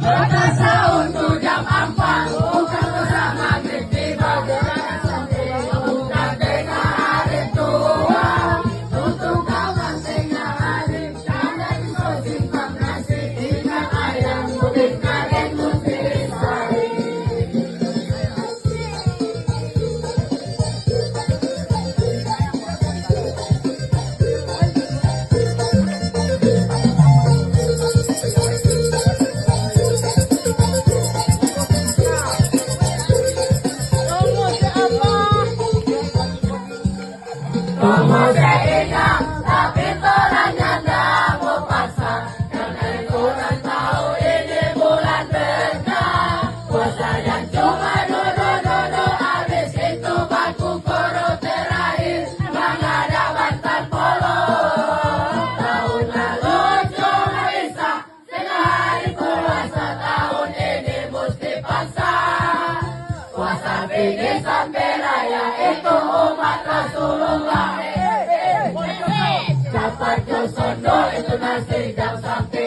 Berkasa untuk jam 4, bukan dosa maghrib tiba gerakan sampai. Bukan tengah hari tua, untuk kawan tengah hari. Kalian kau simpan nasi, ikan ayam, mudik kaget putih sari. Kamu seingat, tapi toranya nggak mau paksa. Karena kurang tahu ini bulan berkah. Puasa yang cuma duduk-duduk, habis itu baku koro terakhir. Bang ada bantal polo. Tahun lalu cuma bisa setengah hari puasa. Tahun ini mesti paksa. Puasa bikin sampai raya itu umat Rasulullah. Dapat kau sondo itu nasi jam sampai.